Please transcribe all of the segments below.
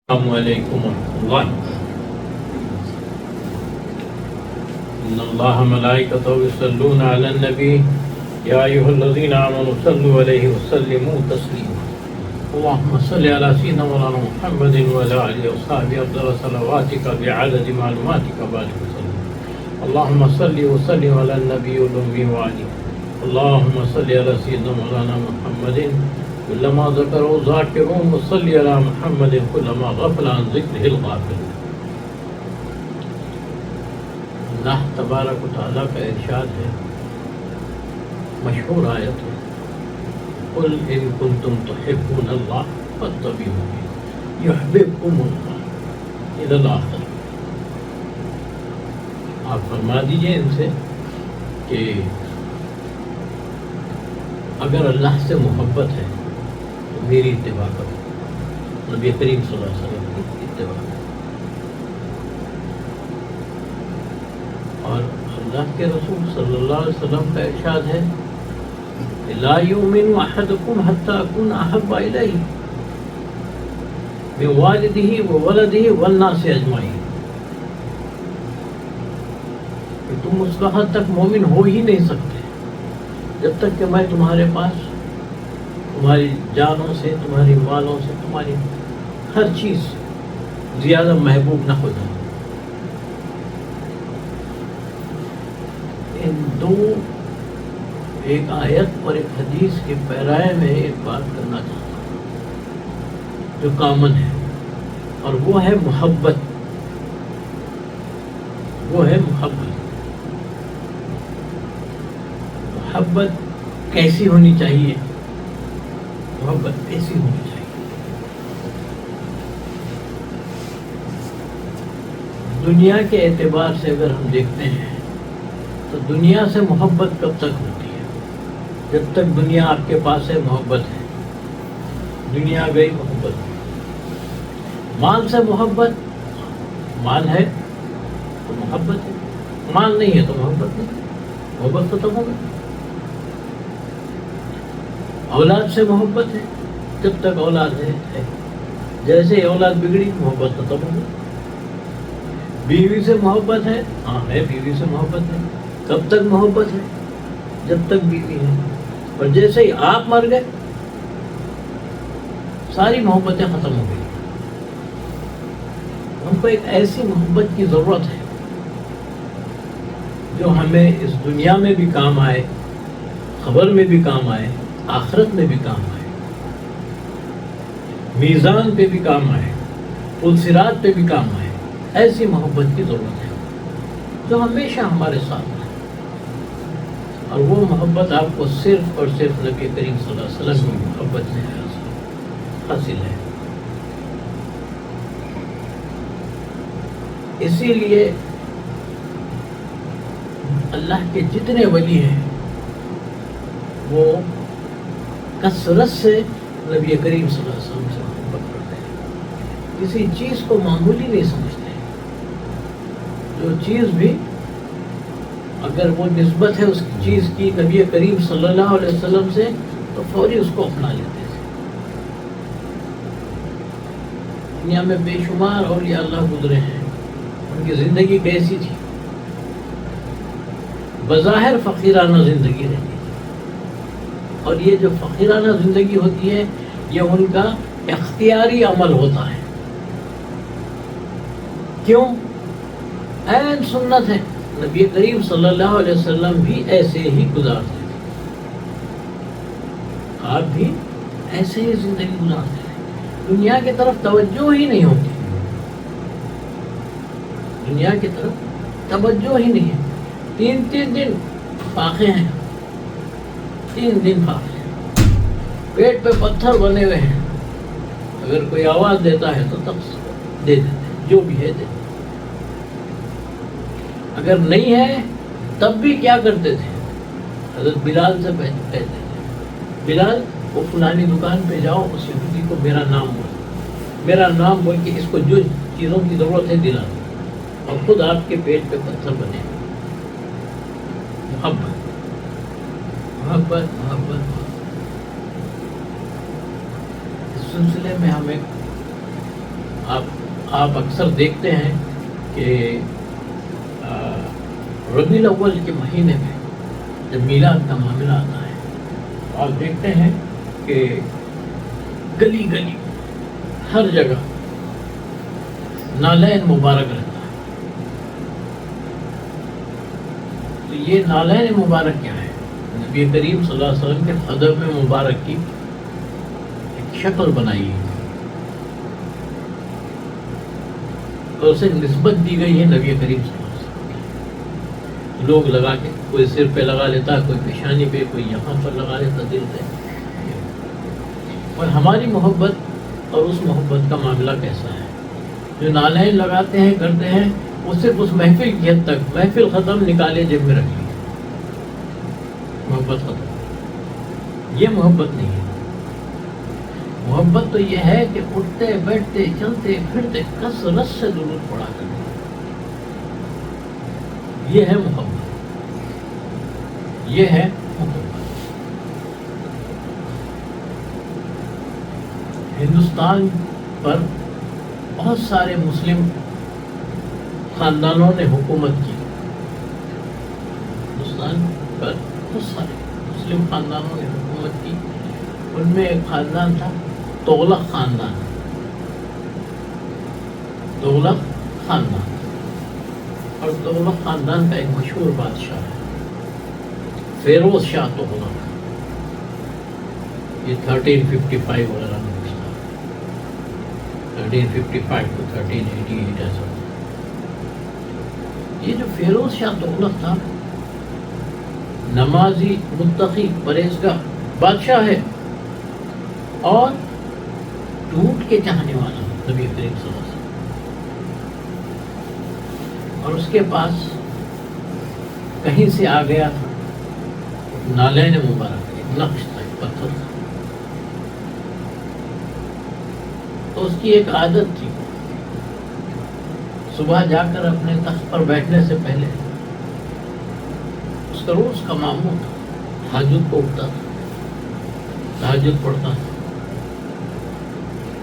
السلام علیکم ورحمۃ اللہ ان اللہ ملائکتہ یصلون علی النبی یا ایھا الذین آمنوا صلوا علیہ وسلموا تسلیما اللهم صل علی سیدنا مولانا محمد وعلی آلہ وصحبہ افضل صلواتک بعدد معلوماتک بارک وسلم اللهم صل وسلم علی النبی الامی وعلی اللهم صل علی سیدنا مولانا محمد كلما ذكروا ذاكرون وصل على محمد كلما غفل عن ذكره الغافل. اللہ تبارک و تعالیٰ کا ارشاد ہے، مشہور آیت ہے، قل ان کنتم تحبون اللہ فاتبعونی یحببکم اللہ الی الآخر. آپ فرما دیجئے ان سے کہ اگر اللہ سے محبت ہے میری اتباع کرو، نبی کریم صلی اللہ علیہ وسلم کی اتباع کرو. اور اللہ کے رسول صلی اللہ علیہ وسلم کا ارشاد ہے لا یؤمن احدکم حتی اکون احب الیہ من والدہ وولدہ والناس اجمعین. کہ تم اس وقت تک مومن ہو ہی نہیں سکتے جب تک کہ میں تمہارے پاس تمہاری جانوں سے، تمہاری مالوں سے، تمہاری ہر چیز زیادہ محبوب نہ ہو جاؤ. ان دو، ایک آیت اور ایک حدیث کے پیرائے میں ایک بات کرنا چاہتا ہوں جو کامن ہے، اور وہ ہے محبت. وہ ہے محبت. محبت کیسی ہونی چاہیے؟ محبت ایسی ہونی چاہیے. دنیا کے اعتبار سے اگر ہم دیکھتے ہیں تو دنیا سے محبت کب تک ہوتی ہے؟ جب تک دنیا آپ کے پاس ہے محبت ہے. دنیا گئی محبت. مال سے محبت، مال ہے تو محبت ہے، مال نہیں ہے تو محبت نہیں، محبت ختم ہو گئی. اولاد سے محبت ہے جب تک اولاد ہے، جیسے اولاد بگڑی محبت ختم ہو گئی. بیوی سے محبت ہے، ہاں ہے، بیوی سے محبت ہے. کب تک محبت ہے؟ جب تک بیوی ہے. اور جیسے ہی آپ مر گئے ساری محبتیں ختم ہو گئی. ہم کو ایک ایسی محبت کی ضرورت ہے جو ہمیں اس دنیا میں بھی کام آئے، خبر میں بھی کام آئے، آخرت میں بھی کام آئے، میزان پہ بھی کام آئے، پل صراط پہ بھی کام آئے. ایسی محبت کی ضرورت ہے جو ہمیشہ ہمارے ساتھ ہے. اور وہ محبت آپ کو صرف اور صرف نبی کریم صلی اللہ علیہ وسلم کی محبت سے حاصل ہے. اسی لیے اللہ کے جتنے ولی ہیں وہ کثرت سے نبی کریم صلی اللہ علیہ وسلم سے محبت کرتے ہیں. کسی چیز کو معمولی نہیں سمجھتے. جو چیز بھی اگر وہ نسبت ہے اس چیز کی نبی کریم صلی اللہ علیہ وسلم سے تو فوری اس کو اپنا لیتے تھے. دنیا میں بے شمار اولیاء اللہ گزرے ہیں، ان کی زندگی کیسی تھی؟ بظاہر فقیرانہ زندگی رہتی. اور یہ جو فقیرانہ زندگی ہوتی ہے یہ ان کا اختیاری عمل ہوتا ہے. کیوں؟ عین سنت ہے. نبی کریم صلی اللہ علیہ وسلم بھی ایسے ہی گزارتے تھے. آپ بھی ایسے ہی زندگی گزارتے تھے. دنیا کی طرف توجہ ہی نہیں ہوتی. دنیا کی طرف توجہ ہی نہیں ہے. 3 دن فاقے ہیں، 3 دن فاقے ہیں. پیٹ پہ پتھر بنے ہوئے ہیں. اگر کوئی آواز دیتا ہے تو تب دے دیتے، جو بھی ہے دے. اگر نہیں ہے تب بھی کیا کرتے تھے؟ حضرت بلال سے کہتے تھے بلال وہ فلانی دکان پہ جاؤ، اس یہودی کو میرا نام بول کے اس کو جو چیزوں کی ضرورت ہے دلا دو. اور خود آپ کے پیٹ پہ پتھر بنے. محبت محبت محبت. اس سلسلے میں ہم ایک آپ اکثر دیکھتے ہیں کہ ربیع الاول کے مہینے میں جب میلاد کا معاملہ آتا ہے تو آپ دیکھتے ہیں کہ گلی گلی ہر جگہ نالین مبارک رہتا ہے. تو یہ نالین مبارک کیا ہے؟ نبی کریم صلی اللہ علیہ وسلم کے قدم مبارک کی ایک شکل بنائی ہے اور اسے نسبت دی گئی ہے نبی کریم صلی اللہ علیہ وسلم کی. لوگ لگا کے کوئی سر پہ لگا لیتا، کوئی پیشانی پہ، کوئی یہاں پر لگا لیتا دل پہ. اور ہماری محبت اور اس محبت کا معاملہ کیسا ہے؟ جو نالین لگاتے ہیں کرتے ہیں وہ صرف اس محفل کی حد تک، محفل ختم، نکالے جیب میں رکھ لی، محبت ختم. یہ محبت نہیں ہے. محبت تو یہ ہے کہ اٹھتے بیٹھتے چلتے پھرتے کثرت سے درود پڑھا کرتے. یہ ہے محبت، یہ ہے محبت. ہندوستان پر بہت سارے مسلم خاندانوں نے حکومت کی. ہندوستان پر بہت سارے مسلم خاندانوں نے حکومت کی. ان میں ایک خاندان تھا تغلق خاندان. تغلق خاندان، اور تغلق خاندان کا ایک مشہور بادشاہ ہے فیروز شاہ تغلق. یہ 1355 وغیرہ میں گزرا، 1355 to 1388 ایسا. یہ جو فیروز شاہ تغلق تھا نمازی، متقی، پرہیزگار بادشاہ ہے اور ٹوٹ کے چاہنے والا نبی کریم صلی اللہ علیہ وسلم. اور اس کے پاس کہیں سے آ گیا تھا نالین مبارک، ایک نقش تھا، ایک پتھر تھا. تو اس کی ایک عادت تھی، صبح جا کر اپنے تخت پر بیٹھنے سے پہلے اس کا روز کا معمول تھا تہجد کو اٹھتا تھا، تہجد پڑھتا تھا،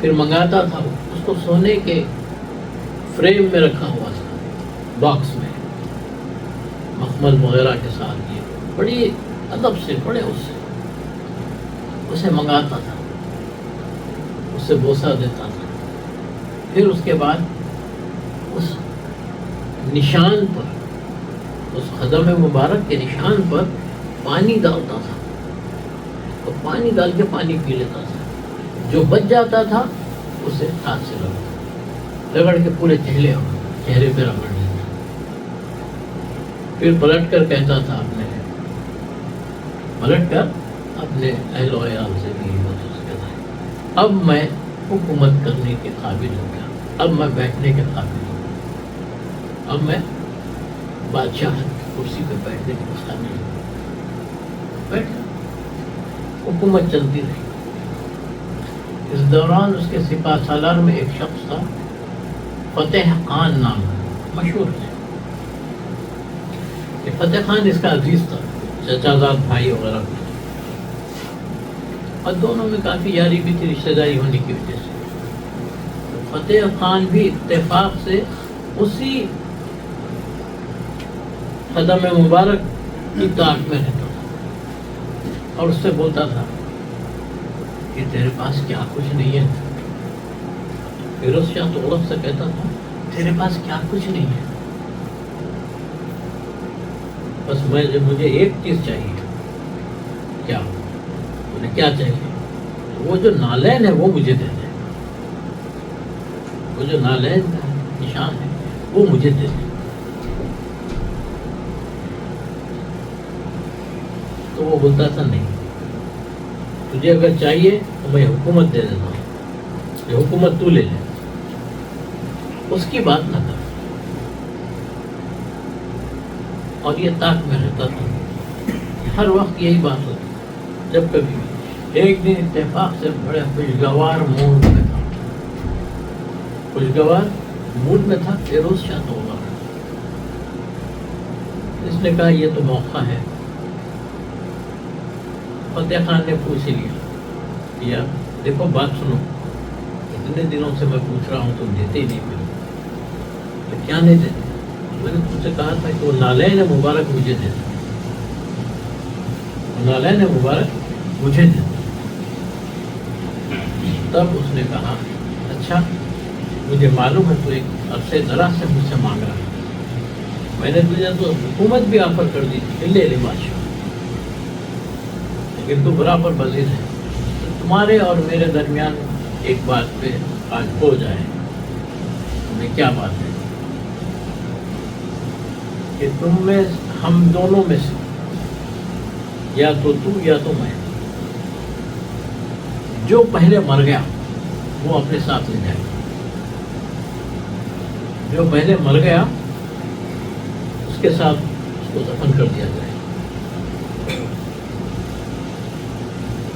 پھر منگاتا تھا. اس کو سونے کے فریم میں رکھا ہوا تھا، باکس میں مخمل وغیرہ کے ساتھ. یہ بڑی ادب سے، بڑے اسے منگاتا تھا، اسے بوسہ دیتا تھا. پھر اس کے بعد اس نشان پر، اس قدم مبارک کے نشان پر پانی ڈالتا تھا اور پانی ڈال کے پانی پی لیتا تھا. جو بچ جاتا تھا اسے ہاتھ سے رگڑ کے پورے چہرے پہ رگڑ دیتا. پھر پلٹ کر کہتا تھا اپنے اہل و عیال سے بھی کہتا ہے اب میں حکومت کرنے کے قابل ہو گیا، اب میں بیٹھنے کے قابل ہوں، اب میں بادشاہ کرسی پہ بیٹھنے کے قابل ہوں. بیٹھ حکومت چلتی رہی. اس دوران اس کے سپہ سالار میں ایک شخص تھا فتح خان نام، مشہور ہے. فتح خان اس کا عزیز تھا، چچا زاد بھائی وغیرہ، اور دونوں میں کافی یاری بھی تھی رشتہ داری ہونے کی وجہ سے. فتح خان بھی اتفاق سے اسی قدم مبارک کی طاق میں رہتا تھا اور اس سے بولتا تھا کہ تیرے پاس کیا کچھ نہیں ہے. فیروز شاہ تغلق سے کہتا تھا تیرے پاس کیا کچھ نہیں ہے، بس مجھے ایک چیز چاہیے. کیا؟ انہیں کیا چاہیے؟ وہ جو نالین ہے وہ مجھے دے دے، وہ جو نالین کا نشان ہے وہ مجھے دے دے. تو وہ بولتا تھا نہیں، تجھے اگر چاہیے تو میں حکومت دے دیتا ہوں، یہ حکومت تو لے لے، اس کی بات نہ کر. اور یہ طاق میں رہتا تھا، ہر وقت یہی بات ہوتی. جب کبھی ایک دن اتفاق سے بڑے خوشگوار موڈ میں تھا، خوشگوار موڈ میں تھا فیروز شاہ تغلق. اس نے کہا یہ تو موقع ہے. فتح خان نے پوچھ لیا، دیکھو بات سنو، اتنے دنوں سے میں پوچھ رہا ہوں تم دیتے ہی نہیں ملے. تو کیا نہیں دیتے؟ میں نے تم سے کہا تھا کہ وہ نالین مبارک مجھے دے دو، نالین مبارک مجھے دے دو. تب اس نے کہا اچھا مجھے معلوم ہے تو ایک عرصے دراز سے مجھ سے مانگ رہا ہے، میں نے تجھے تو حکومت بھی آفر کر دی تھی، لے لے بادشاہ، لیکن تو برابر بزیر ہے. تمہارے اور میرے درمیان ایک بات پہ آج ہو جائے. تمہیں کیا بات ہے؟ کہ تم میں ہم دونوں میں سے یا تو یا تو میں، جو پہلے مر گیا وہ اپنے ساتھ لے جائے. جو پہلے مر گیا اس کے ساتھ اس کو دفن کر دیا جائے.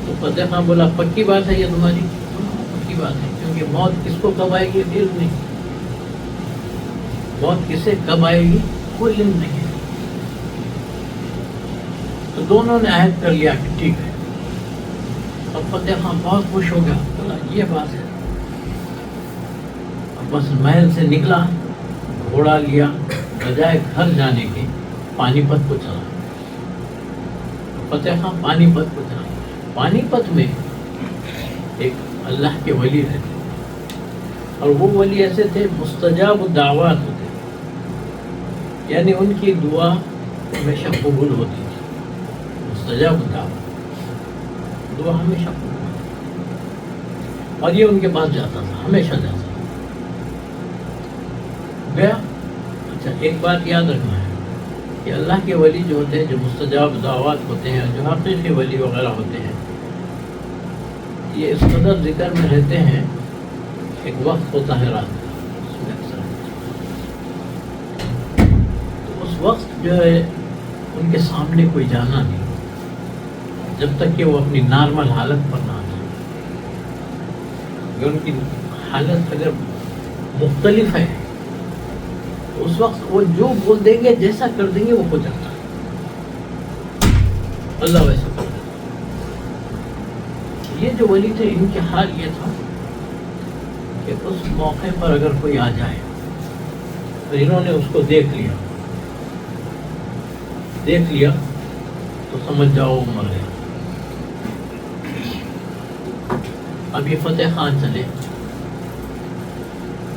تو فتح خان بولا پکی بات ہے یہ تمہاری؟ پکی بات ہے، کیونکہ موت کس کو کب آئے گی علم نہیں. موت کسے کب آئے گی کوئی علم نہیں ہے. تو دونوں نے عہد کر لیا کہ ٹھیک ہے. اب فتح خان بہت خوش ہو گیا، بولا یہ بات ہے. اب بس محل سے نکلا، گھوڑا لیا، بجائے گھر جانے کے پانی پت کو چلا. فتح خان پانی پت کو چلا. پانی پت میں ایک اللہ کے ولی رہتے، اور وہ ولی ایسے تھے مستجاب الدعوات ہوتے، یعنی ان کی دعا ہمیشہ قبول ہوتی تھی. مستجاب الدعوات، دعا ہمیشہ قبول ہوتی. اور یہ ان کے پاس جاتا تھا، ہمیشہ جاتا تھا. گیا. اچھا ایک بات یاد رکھنا ہے کہ اللہ کے ولی جو ہوتے ہیں، جو مستجاب دعوات ہوتے ہیں، جو حقیقی ولی وغیرہ ہوتے ہیں، یہ اس قدر ذکر میں رہتے ہیں. ایک وقت ہوتا ہے رات کا، اس میں اکثر تو اس وقت جو ہے ان کے سامنے کوئی جانا نہیں جب تک کہ وہ اپنی نارمل حالت پر نہ آ جائے. اگر ان کی حالت اگر مختلف ہے تو اس وقت وہ جو بول دیں گے، جیسا کر دیں گے وہ ہو جاتا ہے. اللہ ویسا کر دیتا. یہ جو ولی تھے ان کے حال یہ تھا کہ اس موقع پر اگر کوئی آ جائے تو انہوں نے اس کو دیکھ لیا تو سمجھ جاؤ مر گیا. اب یہ فتح خان چلے،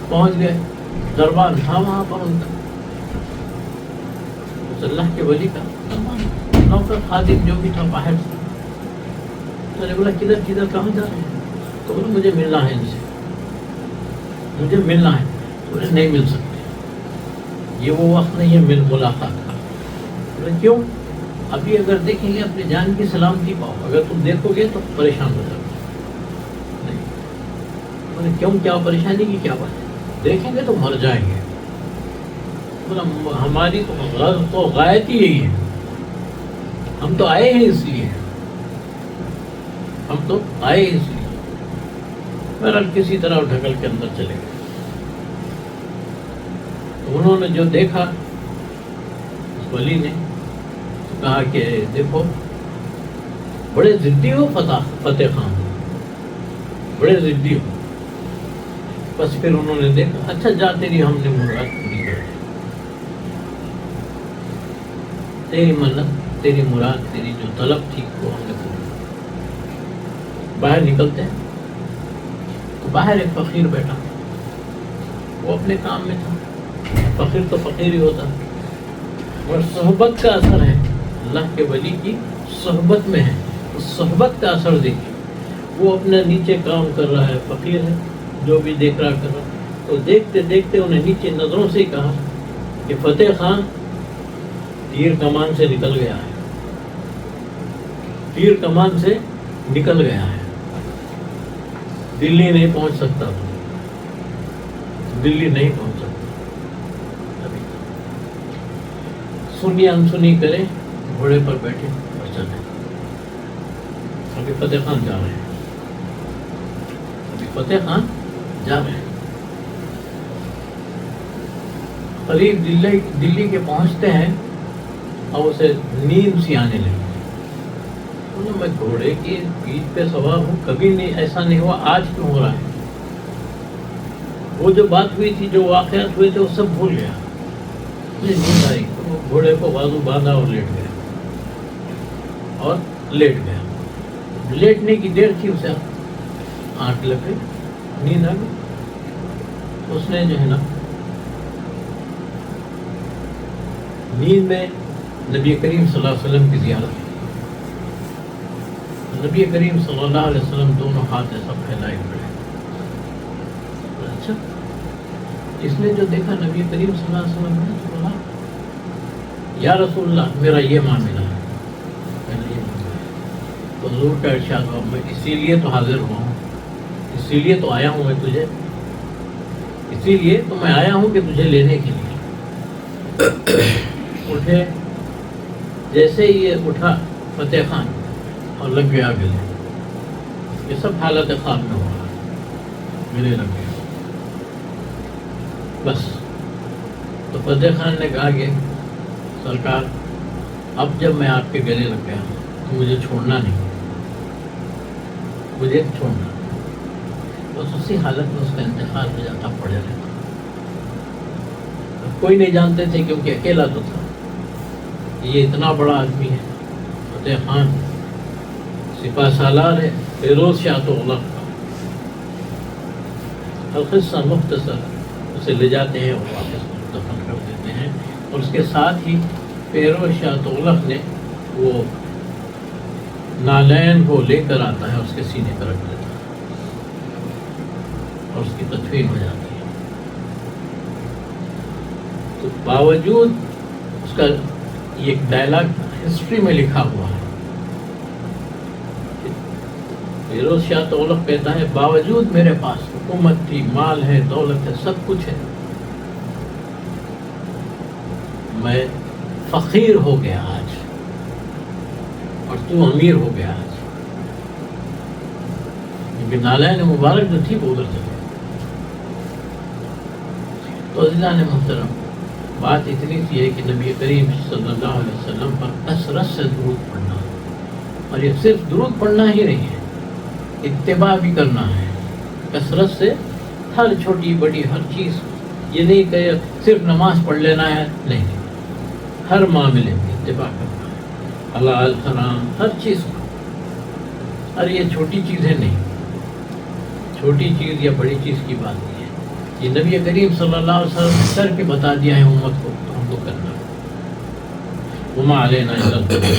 پہنچ گئے، دربار تھا وہاں پر ان کا، اس اللہ کے ولی کا دربار. نوکر خادم جو بھی تھا باہر سے، تو نے بولا کدھر کہاں جا رہے ہیں؟ تو بولا مجھے ملنا ہے ان سے، مجھے ملنا ہے. بولے نہیں مل سکتے، یہ وہ وقت نہیں ہے ملاقات کا. بولے کیوں؟ ابھی اگر دیکھیں گے اپنی جان کی سلامتی پاؤ، اگر تم دیکھو گے تو پریشان ہو جاؤ. نہیں. بولے کیوں، کیا پریشانی کی کیا بات ہے؟ دیکھیں گے تو مر جائیں گے. بولا ہماری تو غایت ہی یہی ہے، ہم تو آئے ہیں اس لیے، بہرحال کسی طرح ڈھکل کے اندر چلے گئے. تو انہوں نے جو دیکھا اس ولی نے کہا کہ دیکھو بڑے ضدی ہو فتح خان، بڑے ضدی ہو. بس پھر انہوں نے دیکھا اچھا جا تیری ہم نے مراد پوری کر دی، تیری منت، تیری مراد، تیری جو طلب تھی وہ ہم نے پوری. باہر نکلتے ہیں تو باہر ایک فقیر بیٹھا، وہ اپنے کام میں تھا. فقیر تو فقیر ہی ہوتا، اور صحبت کا اثر ہے، اللہ کے ولی کی صحبت میں ہے. اس صحبت کا اثر دیکھیے، وہ اپنا نیچے کام کر رہا ہے، فقیر ہے، جو بھی دیکھ رہا کر رہا. تو دیکھتے دیکھتے انہیں نیچے نظروں سے کہا کہ فتح خان تیر کمان سے نکل گیا ہے، تیر کمان سے نکل گیا ہے، دلی نہیں پہنچ سکتا، دلی نہیں پہنچ سکتا. ابھی سنی انسنی کرے، گھوڑے پر بیٹھے اور چلے. ابھی فتح خان جا رہے ہیں، فتح خان جا رہے ہیں. قریب دلی کے پہنچتے ہیں اور اسے نیند سی آنے لگی. میں گھوڑے کی پیٹھ پہ سوار ہوں، کبھی نہیں ایسا نہیں ہوا، آج کیوں ہو رہا ہے؟ وہ جو بات ہوئی تھی، جو واقعات ہوئے تھے، وہ سب بھول گیا. نیند آئی تو وہ گھوڑے کو بازو باندھا اور لیٹ گیا. لیٹنے کی دیر تھی، اسے آنکھ لگ گئی، نیند آ گئی. اس نے جو ہے نا نیند میں نبی کریم صلی اللہ علیہ وسلم کی زیارت کی. نبی کریم صلی اللہ علیہ وسلم دونوں ہاتھ ایسا پھیلائے کھڑے. اچھا، اس نے جو دیکھا نبی کریم صلی اللہ علیہ وسلم نے بولا یا رسول اللہ میرا یہ معاملہ ہے. تو حضور کا ارشاد ہوا میں اسی لیے تو حاضر ہوا ہوں، اسی لیے تو آیا ہوں میں تجھے، اسی لیے تو میں آیا ہوں کہ تجھے لینے کے لیے. اٹھے، جیسے ہی یہ اٹھا فتح خان اور لگ گیا گلے. یہ سب حالت خواب میں ہوا، گلے لگ گیا. بس تو فتح خان نے کہا کہ سرکار اب جب میں آپ کے گلے لگ گیا تو مجھے چھوڑنا نہیں، مجھے چھوڑنا. بس اسی حالت میں اس کا انتقال ہو جاتا، پڑے رہتا. کوئی نہیں جانتے تھے کیونکہ اکیلا تو تھا. یہ اتنا بڑا آدمی ہے فتح خان، سپہ سالار ہے، فیروز شاہ تغلق کا. القصہ مختصر، اسے لے جاتے ہیں اور واپس دفن کر دیتے ہیں. اور اس کے ساتھ ہی فیروز شاہ تغلق نے وہ نالین کو لے کر آتا ہے، اس کے سینے پر رکھ دیتا ہے اور اس کی تدفین ہو جاتی ہے. تو باوجود اس کا یہ ایک ڈائلاگ ہسٹری میں لکھا ہوا ہے. فیروز شاہ تغلق کہتا ہے باوجود میرے پاس حکومت تھی، مال ہے، دولت ہے، سب کچھ ہے، میں فقیر ہو گیا آج اور تو امیر ہو گیا آج. کیونکہ نالین مبارک جو تھی وہ ادھر سے. تو عزیزان محترم، بات اتنی سی ہے کہ نبی کریم صلی اللہ علیہ وسلم پر کثرت سے درود پڑھنا، اور یہ صرف درود پڑھنا ہی نہیں ہے، اتباع بھی کرنا ہے کثرت سے. ہر چھوٹی بڑی ہر چیز، یہ نہیں کہ صرف نماز پڑھ لینا ہے، نہیں، ہر معاملے میں اتباع کرنا ہے، حلال حرام ہر چیز کو. اور یہ چھوٹی چیزیں نہیں، چھوٹی چیز یا بڑی چیز کی بات نہیں ہے. یہ نبی کریم صلی اللہ علیہ وسلم نے کر کے بتا دیا ہے امت کو، تو ہم کو کرنا ہے. وما علینا الا البلاغ.